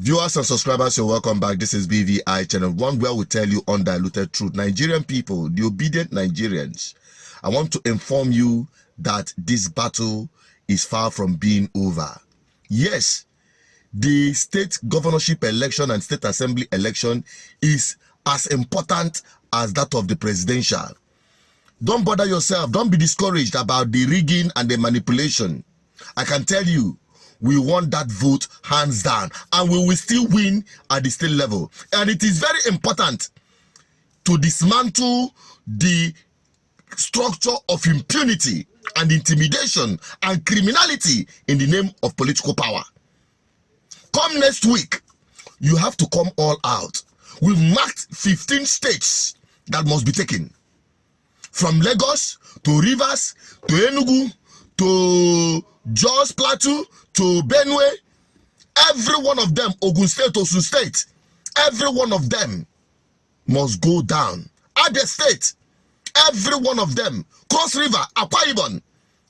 Viewers and subscribers, you're welcome back. This is BVI channel, one where we tell you undiluted truth. Nigerian people, the obedient Nigerians, I want to inform you that this battle is far from being over. Yes, the state governorship election and state assembly election is as important as that of the presidential. Don't bother yourself. Don't be discouraged about the rigging and the manipulation. I can tell you, we want that vote hands down, and we will still win at the state level. And it is very important to dismantle the structure of impunity and intimidation and criminality in the name of political power. Come next week, you have to come all out. We've marked 15 states that must be taken. From Lagos to Rivers to Enugu to Jos Plateau to Benue, every one of them, Ogun State, Osun State, every one of them must go down. Abia State, every one of them, Cross River, Akwa Ibom,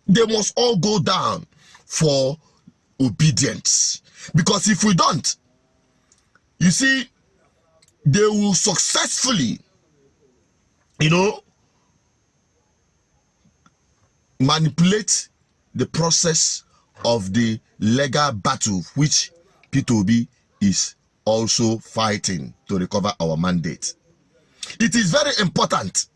they must all go down for obedience. Because if we don't, you see, they will successfully, manipulate the process of the legal battle which P2B is also fighting to recover our mandate. It is very important.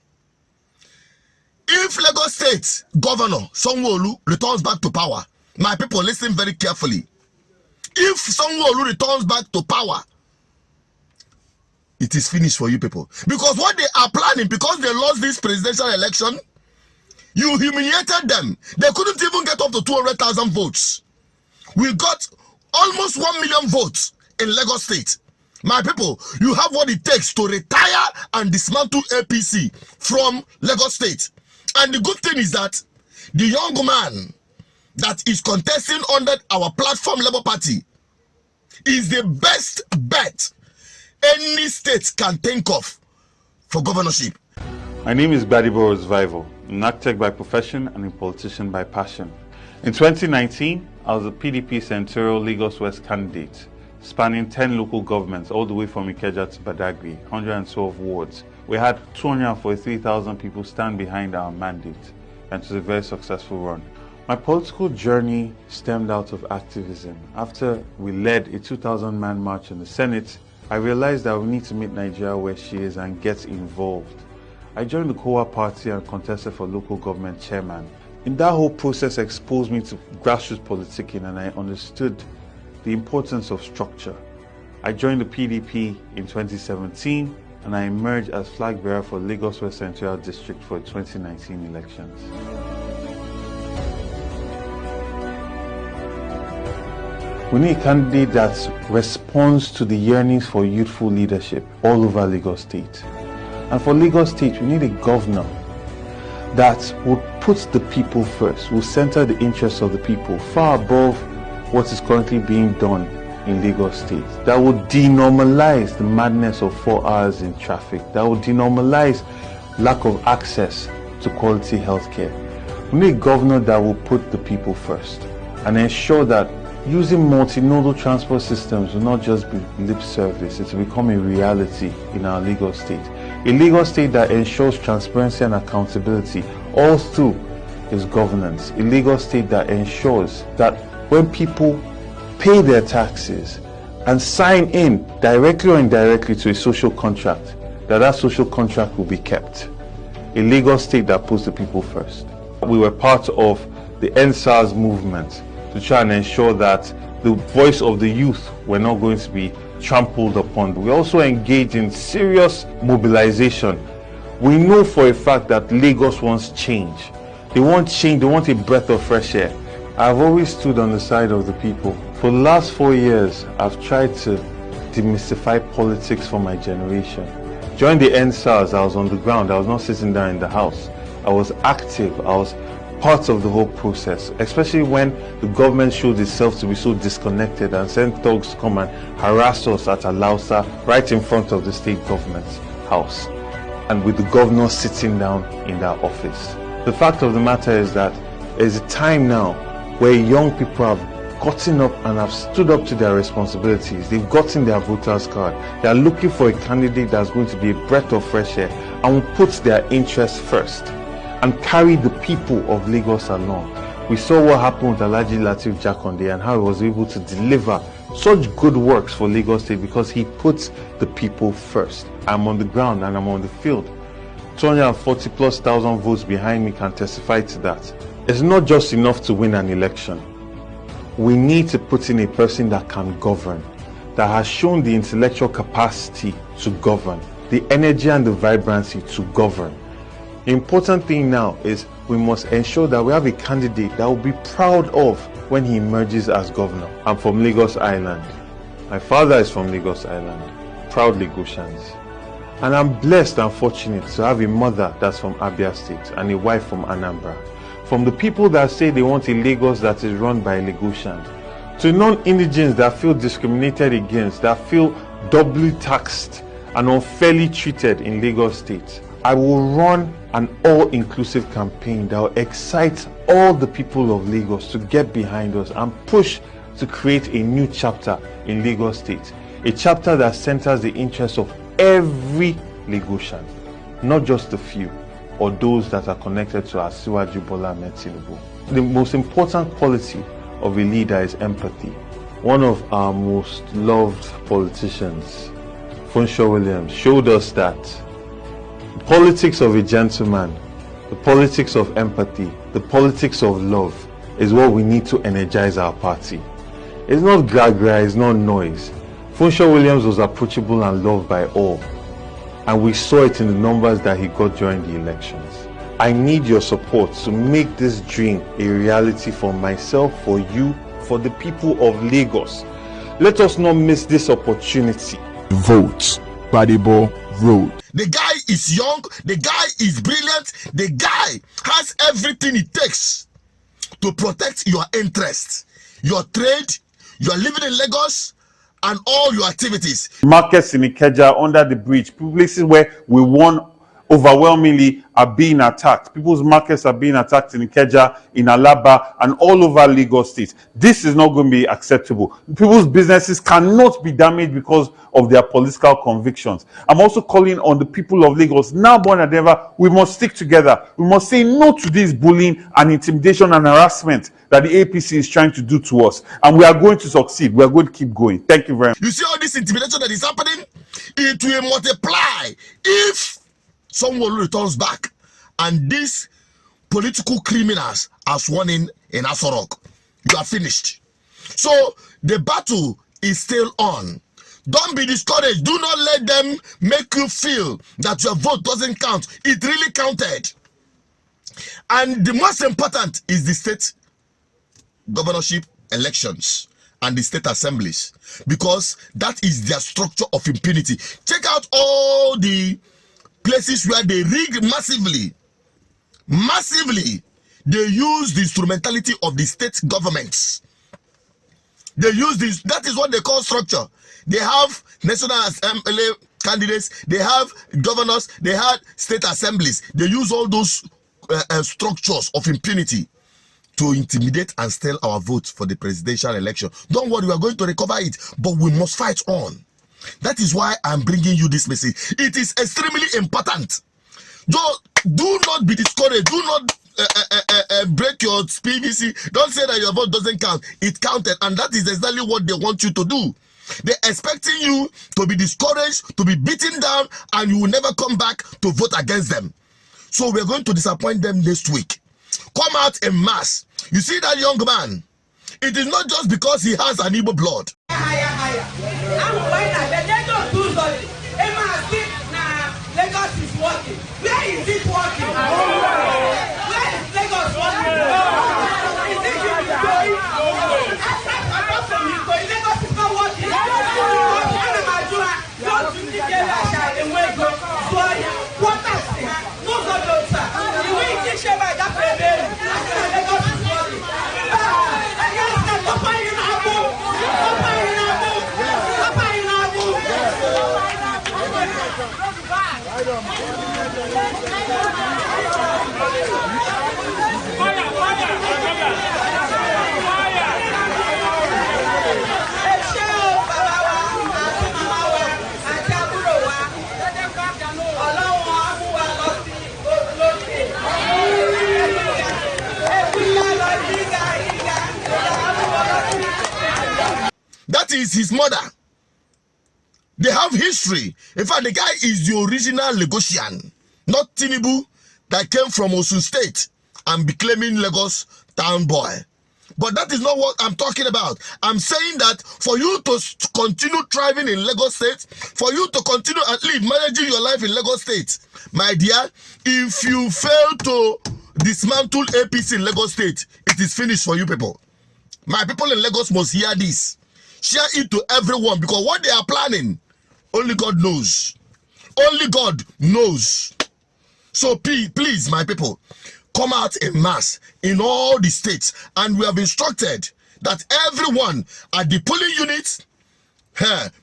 If Lagos State Governor Sanwo-Olu returns back to power, my people, listen very carefully. If Sanwo-Olu returns back to power, it is finished for you people. Because what they are planning, because they lost this presidential election, you humiliated them. They couldn't even get up to 200,000 votes. We got almost 1 million votes in Lagos State. My people, you have what it takes to retire and dismantle APC from Lagos State. And the good thing is that the young man that is contesting under our platform Labour Party is the best bet any state can think of for governorship. My name is Gbadebo Osvaivo, an architect by profession and a politician by passion. In 2019, I was a PDP senatorial Lagos West candidate, spanning 10 local governments all the way from Ikeja to Badagry, 112 wards. We had 243,000 people stand behind our mandate, and it was a very successful run. My political journey stemmed out of activism. After we led a 2,000-man march in the Senate, I realized that we need to meet Nigeria where she is and get involved. I joined the COA party and contested for local government chairman. In that whole process exposed me to grassroots politicking, and I understood the importance of structure. I joined the PDP in 2017 and I emerged as flag bearer for Lagos West Senatorial District for the 2019 elections. We need a candidate that responds to the yearnings for youthful leadership all over Lagos State. And for Lagos State, we need a governor that will put the people first, will center the interests of the people far above what is currently being done in Lagos State, that will denormalize the madness of 4 hours in traffic, that will denormalize lack of access to quality healthcare. We need a governor that will put the people first and ensure that using multimodal transport systems will not just be lip service, it will become a reality in our Lagos State. A Lagos State that ensures transparency and accountability all through its governance. A Lagos State that ensures that when people pay their taxes and sign in directly or indirectly to a social contract, that social contract will be kept. A Lagos State that puts the people first. We were part of the NSAS movement to try and ensure that the voice of the youth were not going to be trampled upon. But we also engaged in serious mobilization. We know for a fact that Lagos wants change. They want change, they want a breath of fresh air. I've always stood on the side of the people. For the last 4 years, I've tried to demystify politics for my generation. During the NSAS, I was on the ground. I was not sitting down in the house. I was active. I was part of the whole process, especially when the government showed itself to be so disconnected and sent thugs to come and harass us at Alausa right in front of the state government's house, and with the governor sitting down in that office. The fact of the matter is that there's a time now where young people have gotten up and have stood up to their responsibilities. They've gotten their voters card. They are looking for a candidate that's going to be a breath of fresh air and will put their interests first and carry the people of Lagos along. We saw what happened with Alhaji Lateef Jakonde and how he was able to deliver such good works for Lagos State because he puts the people first. I'm on the ground and I'm on the field. 240,000+ votes behind me can testify to that. It's not just enough to win an election. We need to put in a person that can govern, that has shown the intellectual capacity to govern, the energy and the vibrancy to govern. The important thing now is we must ensure that we have a candidate that will be proud of when he emerges as governor. I'm from Lagos Island. My father is from Lagos Island, proud Lagosians. And I'm blessed and fortunate to have a mother that's from Abia State and a wife from Anambra. From the people that say they want a Lagos that is run by Lagosians, to non-indigens that feel discriminated against, that feel doubly taxed and unfairly treated in Lagos State, I will run an all-inclusive campaign that will excite all the people of Lagos to get behind us and push to create a new chapter in Lagos State. A chapter that centers the interests of every Lagosian, not just a few or those that are connected to Asiwaju Bola Ahmed Tinubu. The most important quality of a leader is empathy. One of our most loved politicians, Funsho Williams, showed us that the politics of a gentleman, the politics of empathy, the politics of love is what we need to energize our party. It's not gra-gra, it's not noise. Funsho Williams was approachable and loved by all, and we saw it in the numbers that he got during the elections. I need your support to make this dream a reality for myself, for you, for the people of Lagos. Let us not miss this opportunity. Vote Badibo Road. The guy is young, the guy is brilliant, the guy has everything it takes to protect your interests, your trade, you are living in Lagos, and all your activities. Markets in Ikeja, under the bridge, places where we won overwhelmingly are being attacked. People's markets are being attacked in Ikeja, in Alaba, and all over Lagos State. This is not going to be acceptable. People's businesses cannot be damaged because of their political convictions. I'm also calling on the people of Lagos, now more than ever, we must stick together. We must say no to this bullying and intimidation and harassment that the APC is trying to do to us. And we are going to succeed. We are going to keep going. Thank you very much. You see all this intimidation that is happening? It will multiply if someone returns back and these political criminals are sworn in Aso Rock. You are finished. So the battle is still on. Don't be discouraged. Do not let them make you feel that your vote doesn't count. It really counted. And the most important is the state governorship elections and the state assemblies, because that is their structure of impunity. Check out all the places where they rig massively. They use the instrumentality of the state governments. They use this. That is what they call structure. They have national assembly candidates, they have governors, they have state assemblies. They use all those structures of impunity to intimidate and steal our votes for the presidential election. Don't worry, we are going to recover it, but we must fight on. That is why I'm bringing you this message. It is extremely important. Do not be discouraged. Do not break your PVC. Don't say that your vote doesn't count. It counted, and that is exactly what they want you to do. They're expecting you to be discouraged, to be beaten down, and you will never come back to vote against them. So we're going to disappoint them next week. Come out en masse. You see that young man? It is not just because he has an Igbo blood. Lagos is working. Where is it working? Where is Lagos working? Is it going? Apart from you going, Lagos is not working. That is his mother. They have history. In fact, the guy is the original Lagosian, not Tinubu that came from Osun State and be claiming Lagos town boy. But that is not what I'm talking about. I'm saying that for you to continue thriving in Lagos State, for you to continue at least managing your life in Lagos State, my dear, if you fail to dismantle APC in Lagos State, it is finished for you people. My people in Lagos must hear this. Share it to everyone, because what they are planning, only God knows. Only God knows. So please, my people, come out en masse in all the states, and we have instructed that everyone at the polling units,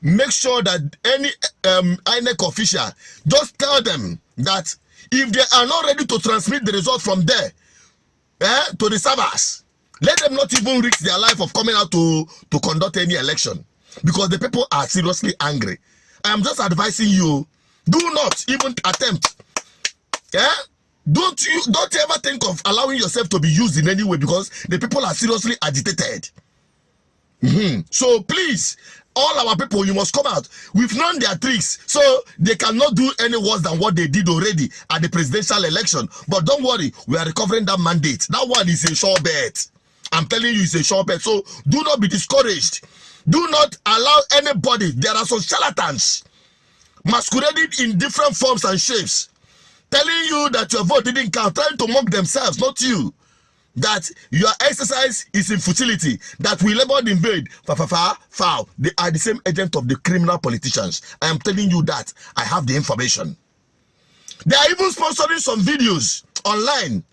make sure that any INEC official, just tell them that if they are not ready to transmit the result from there to the servers, let them not even risk their life of coming out to conduct any election, because the people are seriously angry. I am just advising you, do not even attempt. Don't ever think of allowing yourself to be used in any way, because the people are seriously agitated. So please, all our people, you must come out. We've known their tricks, so they cannot do any worse than what they did already at the presidential election. But don't worry, we are recovering that mandate. That one is a sure bet. I'm telling you, it's a sure bet. So do not be discouraged. Do not allow anybody. There are some charlatans masquerading in different forms and shapes, telling you that your vote didn't count, trying to mock themselves, not you. That your exercise is in futility, that we labored in vain. Foul. They are the same agent of the criminal politicians. I am telling you that. I have the information. They are even sponsoring some videos online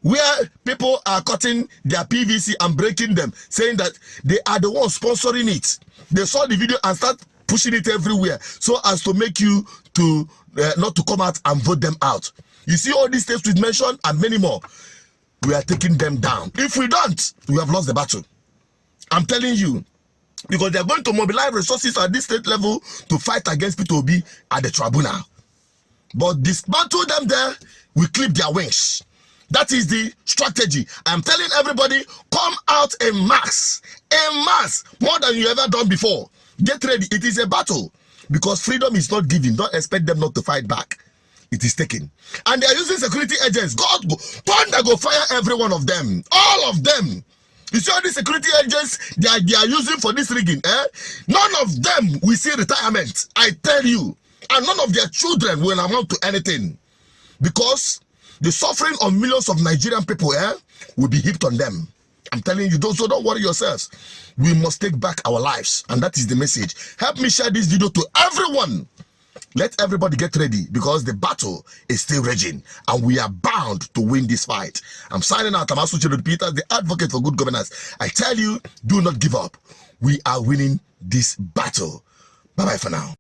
where people are cutting their PVC and breaking them, saying that they are the ones sponsoring it. They saw the video and start pushing it everywhere, so as to make you to not to come out and vote them out. You see all these states we mentioned and many more. We are taking them down. If we don't, we have lost the battle. I'm telling you, because they're going to mobilize resources at this state level to fight against P2B at the tribunal. But dismantle them there, we clip their wings. That is the strategy. I'm telling everybody, come out en masse, more than you ever done before. Get ready. It is a battle, because freedom is not given. Don't expect them not to fight back. It is taken. And they are using security agents. Thunder go fire every one of them. All of them. You see all these security agents they are using for this rigging. None of them will see retirement. I tell you. And none of their children will amount to anything. Because the suffering of millions of Nigerian people will be heaped on them. I'm telling you, so don't worry yourselves. We must take back our lives. And that is the message. Help me share this video to everyone. Let everybody get ready, because the battle is still raging and we are bound to win this fight. I'm signing out. I'm Asuchiro Peters, the advocate for good governance. I tell you, do not give up. We are winning this battle. Bye-bye for now.